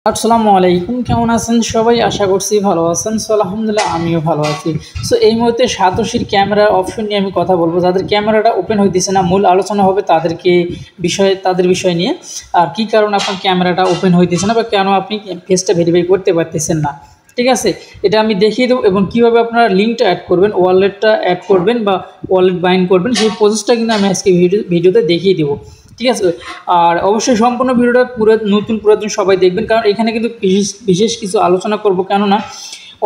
আসসালামু আলাইকুম, কেমন আছেন সবাই? আশা করছি ভালো আছেন। সো আলহামদুলিল্লাহ আমিও ভালো আছি। সো এই মুহূর্তে সাতোশির ক্যামেরার অপশন নিয়ে আমি কথা বলবো। যাদের ক্যামেরাটা ওপেন হইতেছে না, মূল আলোচনা হবে তাদের বিষয় নিয়ে, আর কি কারণে আপনার ক্যামেরাটা ওপেন হইতেছে না বা কেন আপনি ফেসটা ভেরিফাই করতে পারতেছেন না। ঠিক আছে, এটা আমি দেখিয়ে দেবো এবং কীভাবে আপনারা লিঙ্কটা অ্যাড করবেন, ওয়ালেটটা অ্যাড করবেন বা ওয়ালেট বাইন্ড করবেন, সেই প্রসেসটা কিন্তু আমি আজকে ভিডিওতে দেখিয়ে দেবো। ঠিক আছে, আর অবশ্যই সম্পূর্ণ ভিডিওটা পুরাতন সবাই দেখবেন, কারণ এখানে কিন্তু বিশেষ কিছু আলোচনা করব। কেননা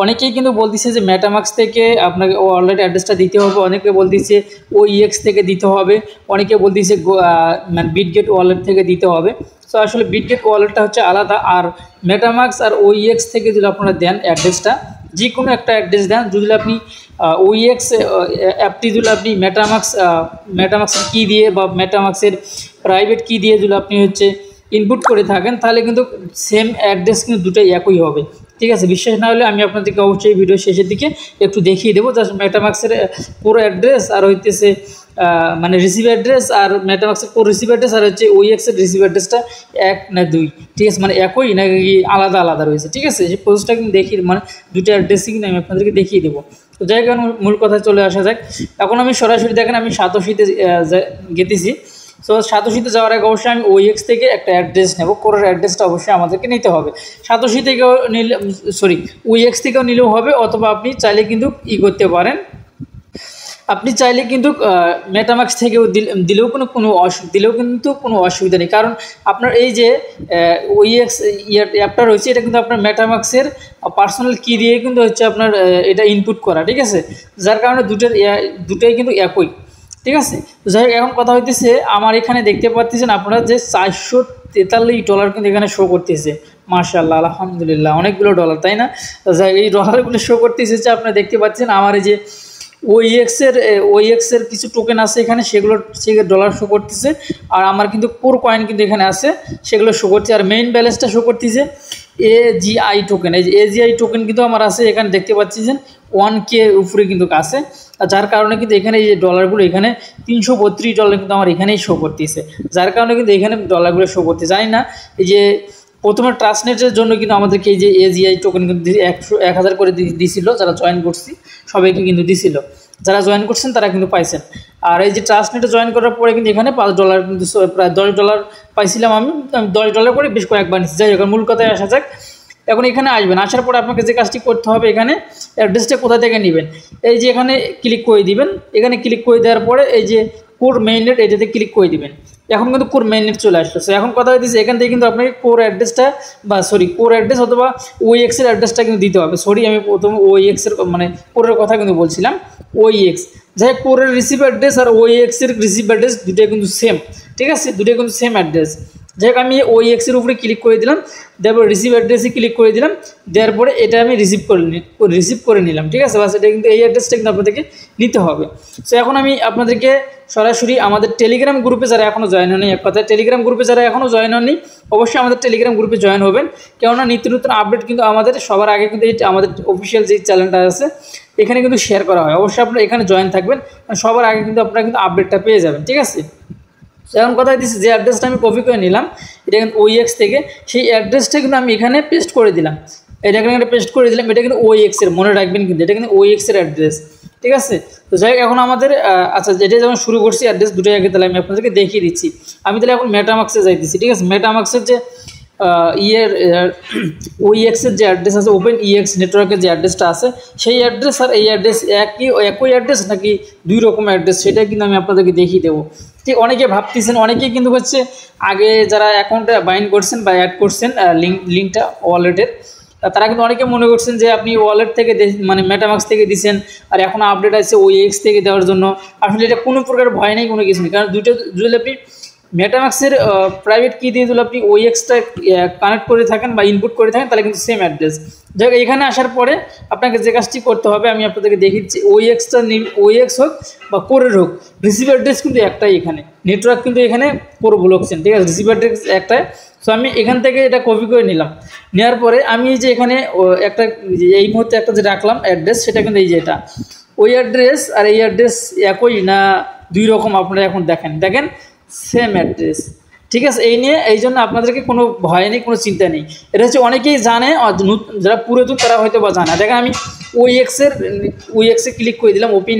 অনেকেই কিন্তু বলতেছে যে মেটামাক্স থেকে আপনাকে ওয়ালেট অ্যাড্রেসটা দিতে হবে, অনেকে বলতেছে ওইএক্স থেকে দিতে হবে, অনেকে বলতেছে মানে বিটগেট ওয়ালেট থেকে দিতে হবে। সো আসলে বিটগেট ওয়ালেটটা হচ্ছে আলাদা, আর মেটামাক্স আর ওইএক্স থেকে যদি আপনারা দেন অ্যাড্রেসটা, যে কোনো একটা অ্যাড্রেস দেন, যদি আপনি ওইএক্স অ্যাপটি যদি আপনি মেটামাক্সের কী দিয়ে বা মেটামাক্সের প্রাইভেট কী দিয়ে যদি আপনি ইনপুট করে থাকেন, তাহলে কিন্তু সেম অ্যাড্রেস কিন্তু দুটোই একই হবে। ঠিক আছে, বিশ্বাস না হলে আমি আপনাদেরকে অবশ্যই ভিডিও শেষের দিকে একটু দেখিয়ে দেবো। জাস্ট মেটামাক্সের পুরো অ্যাড্রেস আর মানে রিসিভ অ্যাড্রেস, আর মেটামাক্সের পুরো রিসিভ অ্যাড্রেস আর ওইএক্সের রিসিভ অ্যাড্রেসটা এক না দুই। ঠিক আছে, মানে একই নাকি আলাদা আলাদা রয়েছে। ঠিক আছে, সেই প্রসেসটা কিন্তু দেখিয়ে, মানে দুটো অ্যাড্রেসই কিন্তু আমি আপনাদেরকে দেখিয়ে দেবো। তো যাই হোক, মূল কথায় চলে আসা যাক। এখন আমি সরাসরি দেখেন আমি সাতোশিতে গেতেছি। সো সাতোশিতে যাওয়ার আগে অবশ্যই আমি ওইএক্স থেকে একটা অ্যাড্রেস নেব, কোরের অ্যাড্রেসটা অবশ্যই আমাদেরকে নিতে হবে। সাতোশি থেকেও নিলে, ওইএক্স থেকেও নিলেও হবে, অথবা আপনি চাইলে কিন্তু করতে পারেন, আপনি চাইলে কিন্তু মেটামাক্স থেকেও দিলেও কিন্তু কোনো অসুবিধা নেই। কারণ আপনার এই যে ওইএক্স অ্যাপটা রয়েছে, এটা কিন্তু আপনার মেটামাক্সের পার্সোনাল কি দিয়ে কিন্তু আপনার এটা ইনপুট করা। ঠিক আছে, যার কারণে দুটোই কিন্তু একই। ঠিক আছে, যাই হোক, এখন কথা হইতেছে আমার এখানে দেখতে পাচ্ছেন আপনারা যে $443 কিন্তু এখানে শো করতেছে। মাশাআল্লাহ, আলহামদুলিল্লাহ, অনেকগুলো ডলার, তাই না? যাই এই ডলারগুলো শো করতেছে যে আপনারা দেখতে পাচ্ছেন আমার এই যে ওইএক্সের কিছু টোকেন আছে এখানে, সেগুলো ডলার শো করতেছে, আর আমার কিন্তু কোর কয়েন কিন্তু এখানে আছে, সেগুলো শো করছে, আর মেইন ব্যালেন্সটা শো করতেছে এজিআই টোকেন। এই যে এজিআই টোকেন কিন্তু আমার আছে এখানে, দেখতে পাচ্ছেন 1K উপরে কিন্তু আছে, যার কারণে কিন্তু এখানে এই যে ডলারগুলো এখানে $332 কিন্তু আমার এখানেই শো করতেছে, যার কারণে কিন্তু এখানে ডলারগুলো শো করতে জানি না। এই যে প্রথমে ট্রান্সনেটের জন্য কিন্তু আমাদেরকে এই যে এজিআই টোকেন কিন্তু 1000 করে দিয়েছিল, যারা জয়েন করছি সবাইকে কিন্তু দিছিল, যারা জয়েন করছেন তারা কিন্তু পাইছেন। আর এই যে ট্রান্সনেটে জয়েন করার পরে কিন্তু এখানে $5 কিন্তু প্রায় $10 পাইছিলাম আমি $10 করে বেশ কয়েকবার নিচ্ছি। যাই হোক, মূল কথায় আসা যাক। এখন এখানে আসবেন, আসার পরে আপনাকে যে কাজটি করতে হবে, এখানে অ্যাড্রেসটা কোথা থেকে নেবেন, এই যে এখানে ক্লিক করে দিবেন। এখানে ক্লিক করে দেওয়ার পরে এই যে কোর মেইননেট, এটাতে ক্লিক করে দিবেন। এখন কিন্তু কোর মেইননেট চলে আসলো। সো এখন কথা হইতেছে, এখান থেকে কিন্তু আপনাকে কোর অ্যাড্রেস অথবা ওইএক্সের অ্যাড্রেসটা কিন্তু দিতে হবে। আমি প্রথমে ওইএক্সের মানে কোরের কথা কিন্তু বলছিলাম, ওইএক্স। যাই হোক, কোরের রিসিভ অ্যাড্রেস আর ওইএক্সের রিসিভ অ্যাড্রেস দুটোই কিন্তু সেম। ঠিক আছে, দুটোই কিন্তু সেম অ্যাড্রেস। যাই হোক, আমি ওইএক্সের উপরে ক্লিক করে দিলাম, তারপর রিসিভ অ্যাড্রেসে ক্লিক করে দিলাম, দেওয়ার পরে এটা আমি রিসিভ করে নিলাম। ঠিক আছে, বাস, এটা কিন্তু এই অ্যাড্রেসটা কিন্তু আপনাদেরকে নিতে হবে। সো এখন আমি আপনাদেরকে সরাসরি আমাদের টেলিগ্রাম গ্রুপে যারা এখনও জয়েন হয়নি, এক কথায় টেলিগ্রাম গ্রুপে যারা এখনও জয়েন হয়নি, অবশ্যই আমাদের টেলিগ্রাম গ্রুপে জয়েন হবেন। কেননা নিত্য নতুন আপডেট কিন্তু আমাদের সবার আগে কিন্তু আমাদের অফিসিয়াল যে চ্যানেলটা আছে এখানে কিন্তু শেয়ার করা হয়। অবশ্যই আপনারা এখানে জয়েন থাকবেন, সবার আগে কিন্তু আপনারা কিন্তু আপডেটটা পেয়ে যাবেন। ঠিক আছে, এখন কথা দিচ্ছি, যে অ্যাড্রেসটা আমি কপি করে নিলাম এটা কিন্তু ওইএক্স থেকে, সেই অ্যাড্রেসটা কিন্তু আমি এখানে পেস্ট করে দিলাম। এটা এখানে পেস্ট করে দিলাম, এটা কিন্তু ওইএক্সের, মনে রাখবেন কিন্তু এটা কিন্তু ওইএক্সের অ্যাড্রেস। ঠিক আছে, তো যাই হোক, এখন আমাদের আচ্ছা, যেটা যেমন শুরু করছি অ্যাড্রেস দুটোই আগে, তাহলে আমি আপনাদেরকে দেখিয়ে দিচ্ছি। আমি তাহলে এখন মেটামাক্সে যাইতেছি। ঠিক আছে, মেটামাক্সের যে ওইএক্সের যে অ্যাড্রেস আছে, ওপেন ইএক্স নেটওয়ার্কের যে অ্যাড্রেসটা আছে, সেই অ্যাড্রেস আর এই অ্যাড্রেস একই অ্যাড্রেস নাকি দুই রকম অ্যাড্রেস, সেটা কিন্তু আমি আপনাদেরকে দেখিয়ে দেবো। ঠিক, অনেকে ভাবতেছেন, অনেকেই কিন্তু আগে যারা অ্যাকাউন্টে বাইন্ড করছেন বা অ্যাড করছেন লিঙ্কটা ওয়ালেটের, তারা কিন্তু অনেকে মনে করছেন যে আপনি ওয়ালেট থেকে মানে মেটামাক্স থেকে দিচ্ছেন, আর এখন আপডেট আছে ওইএক্স থেকে দেওয়ার জন্য। আসলে এটা কোনো প্রকার ভয় নেই, কোনো কিছু নেই, কারণ দুটো যদি আপনি মেটামাক্সের প্রাইভেট কি দিয়ে যদি আপনি ওইএক্সটা কানেক্ট করে থাকেন বা ইনপুট করে থাকেন, তাহলে কিন্তু সেম অ্যাড্রেস। যাই হোক, এখানে আসার পরে আপনাকে যে কাজটি করতে হবে আমি আপনাদেরকে দেখিয়েছি, ওইএক্স হোক বা কোরের হোক, রিসিভ অ্যাড্রেস কিন্তু একটাই, এখানে নেটওয়ার্ক কিন্তু এখানে পুরো ব্লকচেন। ঠিক আছে, রিসিভ অ্যাড্রেস একটাই। সো আমি এখান থেকে এটা কপি করে নিলাম, নেওয়ার পরে আমি যে এখানে একটা এই মুহূর্তে একটা যে রাখলাম অ্যাড্রেস, সেটা কিন্তু এই যে এটা ওই অ্যাড্রেস আর এই অ্যাড্রেস একই না দুই রকম, আপনারা এখন দেখেন সেম অ্যাড্রেস। ঠিক আছে। এই জন্য আপনাদেরকে কোনো ভয় নেই, কোনো চিন্তা নেই। এটা হচ্ছে অনেকেই জানে, যারা পুরাতন তারা হয়তো বা জানে। দেখেন আমি ওইএক্সে ক্লিক করে দিলাম, ওপেন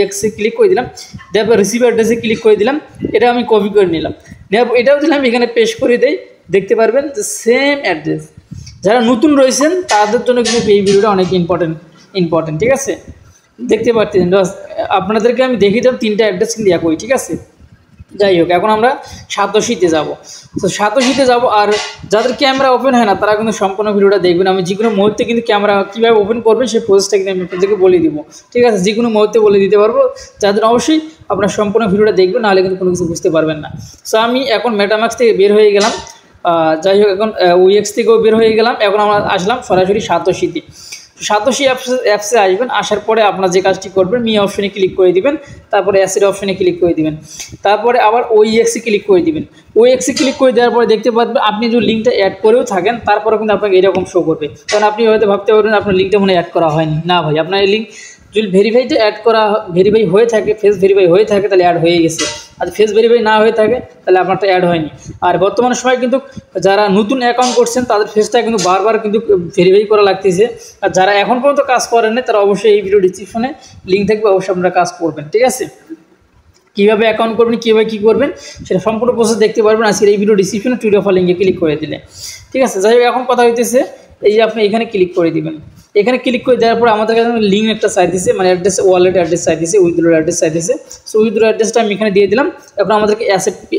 এক্সে ক্লিক করে দিলাম, তারপর রিসিভ অ্যাড্রেসে ক্লিক করে দিলাম, এটা আমি কপি করে নিলাম, এটাও দিলাম এখানে পেস্ট করে দেই, দেখতে পারবেন যে সেম অ্যাড্রেস। যারা নতুন রয়েছেন তাদের জন্য কিন্তু এই ভিডিওটা অনেক ইম্পর্টেন্ট, ঠিক আছে। দেখতে পাচ্ছেন আপনাদেরকে আমি দেখিয়ে দিলাম 3টা অ্যাড্রেস কিন্তু একই, ঠিক আছে। যাই হোক, এখন আমরা সাতোশিতে যাব। তো সাতোশিতে যাব, আর যাদের ক্যামেরা ওপেন হয় না তারা কিন্তু সম্পূর্ণ ভিডিওটা দেখবেন। আমি যে কোনো মুহূর্তে কিন্তু ক্যামেরা কীভাবে ওপেন করবেন সেই প্রসেসটা কিন্তু আমি আপনাদেরকে বলে দিব, ঠিক আছে। যে কোনো মুহূর্তে বলে দিতে পারবো, যাদের অবশ্যই আপনার সম্পূর্ণ ভিডিওটা দেখবেন, নাহলে কিন্তু কোনো কিছু বুঝতে পারবেন না। সো আমি এখন মেটামাক্স থেকে বের হয়ে গেলাম, যাই হোক এখন ওইএক্স থেকেও বের হয়ে গেলাম। এখন আমরা আসলাম সরাসরি সাতোশিতে। সাতোশি অ্যাপসে আসবেন, আসার পরে আপনার যে কাজটি করবেন, মি অপশনে ক্লিক করে দিবেন, তারপরে অ্যাসেট অপশনে ক্লিক করে দিবেন, তারপরে আবার ওইএক্সে ক্লিক করে দিবেন। ওইএক্সে ক্লিক করে দেওয়ার পরে দেখতে পাবেন আপনি যদি লিঙ্কটা অ্যাড করেও থাকেন তারপরে কিন্তু আপনাকে এরকম শো করবে। কারণ আপনি হয়তো ভাবতে পারবেন আপনার লিঙ্কটা মনে অ্যাড করা হয়নি। না ভাই, আপনার এই লিঙ্ক যদি ভেরিফাই হয়ে থাকে, ফেস ভেরিফাই হয়ে থাকে তাহলে অ্যাড হয়ে গেছে, আর ফেস ভেরিফাই না হয়ে থাকে তাহলে আপনারটা অ্যাড হয়নি। আর বর্তমানে সময় কিন্তু যারা নতুন অ্যাকাউন্ট করছেন তাদের ফেসটা কিন্তু বারবার কিন্তু ভেরিফাই করা লাগতেছে। আর যারা এখন পর্যন্ত কাজ করেন না তারা অবশ্যই এই ভিডিও ডিসক্রিপশনে লিঙ্ক থাকবে, অবশ্যই আপনারা কাজ করবেন, ঠিক আছে। কীভাবে অ্যাকাউন্ট করবেন, কীভাবে কী করবেন সেটা সম্পূর্ণ প্রসেস দেখতে পারবেন আজকের এই ভিডিও ডিসক্রিপশনে টুইটার লিঙ্কে ক্লিক করে দিলে, ঠিক আছে। যাই হোক, এখন কথা হইতেছে এই যে আপনি এখানে ক্লিক করে দিবেন। এখানে ক্লিক করে দেওয়ার পর আমাদের কাছে লিঙ্ক একটা চাইতেছে, মানে অ্যাড্রেস, ওয়ালেট অ্যাড্রেস চাইতেছে, উইথড্র অ্যাড্রেস চাইতেছে। সো উইথড্র অ্যাড্রেসটা আমি এখানে দিয়ে দিলাম। এখন আমাদেরকে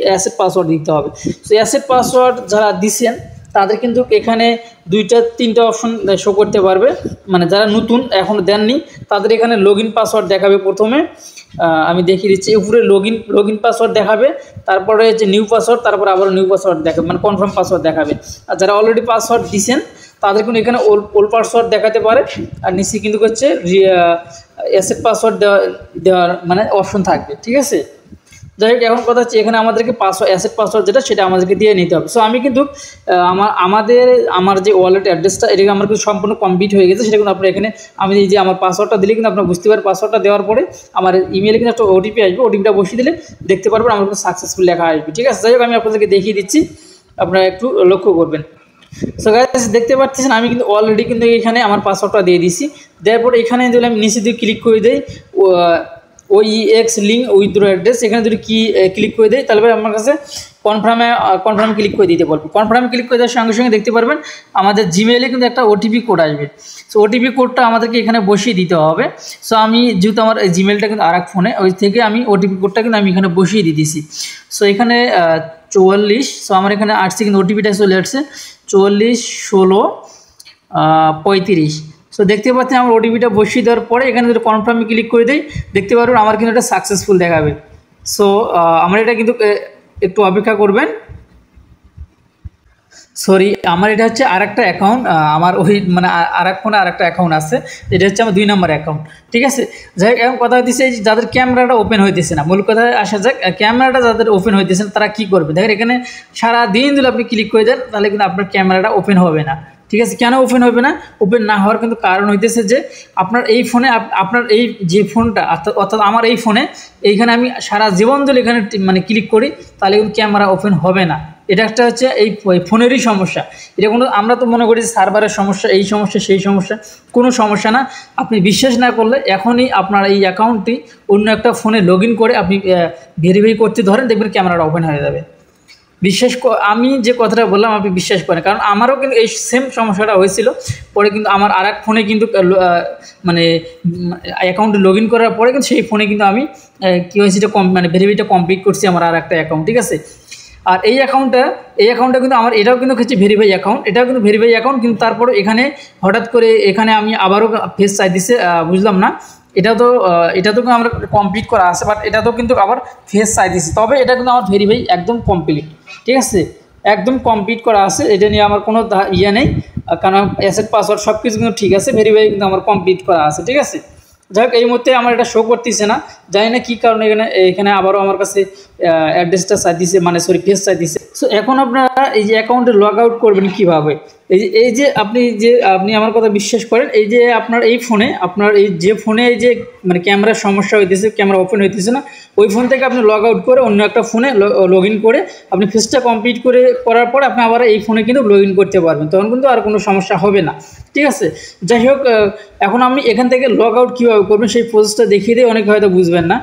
অ্যাসেট পাসওয়ার্ড দিতে হবে। সো অ্যাসেট পাসওয়ার্ড যারা দিচ্ছেন তাদের কিন্তু এখানে 2-3টা অপশন শো করতে পারবে, মানে যারা নতুন এখনও দেননি তাদের এখানে লগইন পাসওয়ার্ড দেখাবে। প্রথমে আমি দেখিয়ে দিচ্ছি, উপরে লগইন পাসওয়ার্ড দেখাবে, তারপরে যে নিউ পাসওয়ার্ড, তারপর আবার নিউ পাসওয়ার্ড দেখাবে, মানে কনফার্ম পাসওয়ার্ড দেখাবে। আর যারা অলরেডি পাসওয়ার্ড দিচ্ছেন তাদের কিন্তু এখানে ওল্ড পাসওয়ার্ড দেখাতে পারে, আর নিচে কিন্তু হচ্ছে অ্যাসেট পাসওয়ার্ড দেওয়ার মানে অপশন থাকবে, ঠিক আছে। যাই হোক, এখন কথা হচ্ছে এখানে আমাদেরকে অ্যাসেট পাসওয়ার্ড যেটা সেটা আমাদেরকে দিয়ে নিতে হবে। সো আমি কিন্তু আমার যে ওয়ালেট অ্যাড্রেসটা এটাকে আমার কিন্তু সম্পূর্ণ কমপ্লিট হয়ে গেছে। সেটা কিন্তু আপনার এখানে আমি এই যে আমার পাসওয়ার্ডটা দিলে কিন্তু আপনারা বুঝতে পারবেন। পাসওয়ার্ডটা দেওয়ার পরে আমার ইমেলে কিন্তু একটা ওটিপি আসবে, ওটিপিটা বসিয়ে দিলে দেখতে পারবেন আমার কিন্তু সাকসেসফুল লেখা আসবে, ঠিক আছে। যাই হোক, আমি আপনাদেরকে দেখিয়ে দিচ্ছি, আপনারা একটু লক্ষ্য করবেন। সো গাইস, দেখতে পাচ্ছেন আমি কিন্তু অলরেডি কিন্তু এখানে আমার পাসওয়ার্ডটা দিয়ে দিছি। দেওয়ার পরে এখানে যদি আমি নিচে দিয়ে ক্লিক করে দিই ওইএক্স লিঙ্ক উইথড্র অ্যাড্রেস, এখানে যদি ক্লিক করে দিই তাহলে আমার কাছে কনফার্মে ক্লিক করে দিতে বলবো। কনফার্মে ক্লিক করে দেওয়ার সঙ্গে সঙ্গে দেখতে পারবেন আমাদের জিমেইলে কিন্তু একটা ওটিপি কোড আসবে। সো ওটিপি কোডটা আমাদেরকে এখানে বসিয়ে দিতে হবে। সো আমি যেহেতু আমার জিমেইলটা কিন্তু আরেক ফোনে, ওই থেকে আমি ওটিপি কোডটা কিন্তু আমি এখানে বসিয়ে দিয়ে দিয়েছি। সো এখানে 44, সো আমার এখানে আসছে কিন্তু ওটিপিটা চলে আসছে 441635। সো দেখতে পাচ্ছেন আমার ওটিপিটা বসিয়ে দেওয়ার পরে এখানে যদি কনফার্মে ক্লিক করে দিই দেখতে পারবেন আমার কিন্তু এটা সাকসেসফুল দেখাবে। সো আমার এটা কিন্তু একটু অপেক্ষা করবেন। সরি, আমার এটা হচ্ছে আরেকটা অ্যাকাউন্ট, আমার ওই মানে আরেক ফোনে আরেকটা অ্যাকাউন্ট আছে, এটা হচ্ছে আমার 2 নম্বর অ্যাকাউন্ট, ঠিক আছে। যাই হোক, এখন কথা হইতেছে যাদের ক্যামেরাটা ওপেন হইতেছে না, মূল কথায় আসা যাক। ক্যামেরাটা যাদের ওপেন হইতেছে না তারা কী করবে, দেখেন এখানে সারাদিন যদি আপনি ক্লিক করে দেন তাহলে কিন্তু আপনার ক্যামেরাটা ওপেন হবে না, ঠিক আছে। কেন ওপেন হবে না? ওপেন না হওয়ার কিন্তু কারণ হইতেছে যে আপনার এই ফোনে, আপনার এই যে ফোনটা অর্থাৎ আমার এই ফোনে, এইখানে আমি সারা জীবন যদি এখানে মানে ক্লিক করি তাহলে কিন্তু ক্যামেরা ওপেন হবে না। এটা একটা হচ্ছে এই ফোনেরই সমস্যা। এটা কোনো, আমরা তো মনে করি সার্ভারের সমস্যা, এই সমস্যা সেই সমস্যা, কোনো সমস্যা না। আপনি বিশ্বাস না করলে এখনই আপনার এই অ্যাকাউন্টটি অন্য একটা ফোনে লগ ইন করে আপনি ভেরিফাই করতে ধরেন, দেখবেন ক্যামেরাটা ওপেন হয়ে যাবে। আমি যে কথাটা বললাম আপনি বিশ্বাস করেন, কারণ আমারও কিন্তু এই সেম সমস্যাটা হয়েছিল। পরে কিন্তু আমার আরেক ফোনে কিন্তু মানে অ্যাকাউন্টে লগ ইন করার পরে কিন্তু সেই ফোনে কিন্তু আমি কী হয়েছে এটা মানে ভেরিফাইটা কমপ্লিট করছি আমার আর একটা অ্যাকাউন্ট, ঠিক আছে। আর এই অ্যাকাউন্টটা কিন্তু আমার এটাও কিন্তু হচ্ছে ভেরিফাই অ্যাকাউন্ট, এটাও কিন্তু ভেরিফাই অ্যাকাউন্ট, কিন্তু তারপরে এখানে হঠাৎ করে এখানে আমি আবারও ফেস চাই দিছে, বুঝলাম না। এটা তো আমার কমপ্লিট করা আছে, বাট এটা তো কিন্তু আবার ফেস চাই দিছে, তবে এটা কিন্তু আমার ভেরিফাই একদম কমপ্লিট, ঠিক আছে, একদম কমপ্লিট করা আছে। এটা নিয়ে আমার কোনো ইয়ে নেই, কারণ অ্যাসেট পাসওয়ার্ড সব কিছু কিন্তু ঠিক আছে, ভেরিফাই কিন্তু আমার কমপ্লিট করা আছে, ঠিক আছে। যাই হোক, এই মুহূর্তে আমার এটা শো করতেছে না, জানি না কী কারণে এখানে আবারও আমার কাছে অ্যাড্রেসটা চাই দিছে, মানে সরি ফেস চাই দিছে। সো এখন আপনারা এই যে অ্যাকাউন্টে লগ আউট করবেন কীভাবে, এই যে আপনি আমার কথা বিশ্বাস করেন, এই যে আপনার এই ফোনে আপনার এই যে ফোনে এই যে মানে ক্যামেরার সমস্যা হইতেছে, ক্যামেরা ওপেন হইতেছে না, ওই ফোন থেকে আপনি লগ আউট করে অন্য একটা ফোনে লগ ইন করে আপনি ফেসটা কমপ্লিট করার পর আপনি আবার এই ফোনে কিন্তু লগ ইন করতে পারবেন, তখন কিন্তু আর কোনো সমস্যা হবে না। ঠিক আছে, যাই হোক, এখন আমি এখান থেকে লগ আউট কীভাবে করবেন সেই প্রসেসটা দেখিয়ে দিয়ে অনেকে হয়তো বুঝবেন না,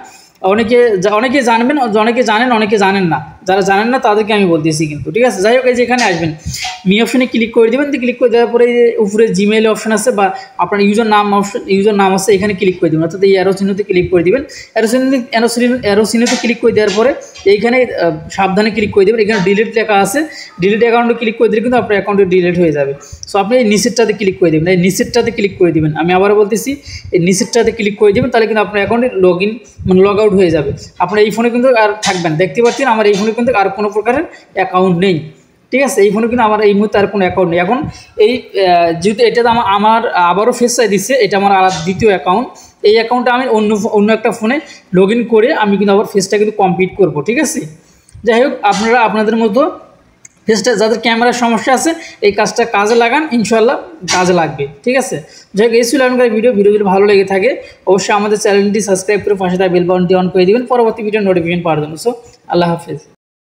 অনেকে জানবেন, অনেকে জানেন, অনেকে জানেন না। যারা জানেন না তাদেরকে আমি বলতেছি কিন্তু। ঠিক আছে, যাই হোক, এই যে এখানে আসবেন, মি অপশনে ক্লিক করে দেবেন। ক্লিক করে দেওয়ার পরে উপরে জিমেইল অপশন আছে বা আপনার ইউজার নাম আছে, এখানে ক্লিক করে দেবেন, অর্থাৎ এই অ্যারো চিহ্নতে ক্লিক করে দেবেন। অ্যারো চিহ্নতে ক্লিক করে দেওয়ার পরে এইখানে সাবধানে ক্লিক করে দেবেন। এখানে ডিলিট লেখা আছে, ডিলিট অ্যাকাউন্টে ক্লিক করে দিলে কিন্তু আপনার অ্যাকাউন্টে ডিলিট হয়ে যাবে। সো আপনি এই নিচেরটাতে ক্লিক করে দেবেন, এই নিচেরটাতে ক্লিক করে দেবেন। আমি আবারও বলতেছি, এই নিচেরটাতে ক্লিক করে দেবেন, তাহলে কিন্তু আপনার অ্যাকাউন্টে লগ আউট হয়ে যাবে। আপনার এই ফোনে কিন্তু আর থাকবেন, দেখতে পাচ্ছেন আমার এই ফোনে কিন্তু আর কোনো প্রকারের অ্যাকাউন্ট নেই। ঠিক আছে, এই ফোনে কিন্তু আমার এই মুহূর্তে আর কোনো অ্যাকাউন্ট নেই। এখন এই যেহেতু এটা আমার আবারও ফেস চাই দিচ্ছে, এটা আমার আর দ্বিতীয় অ্যাকাউন্ট, এই অ্যাকাউন্টটা আমি অন্য একটা ফোনে লগ ইন করে আমি কিন্তু আবার ফেসটা কিন্তু কমপ্লিট করব। ঠিক আছে, যাই হোক, আপনারা আপনাদের মতো ফেসটা, যাদের ক্যামেরার সমস্যা আছে, এই কাজটা কাজে লাগান, ইনশাল্লাহ কাজে লাগবে। ঠিক আছে, যাই হোক, এই ছিল এখনকার ভিডিও যদি ভালো লেগে থাকে অবশ্যই আমাদের চ্যানেলটি সাবস্ক্রাইব করে পাশে থাকা বেল বাটনটি অন করে দেবেন পরবর্তী ভিডিও নোটিফিকেশন পাওয়ার জন্য। সো আল্লাহ হাফেজ।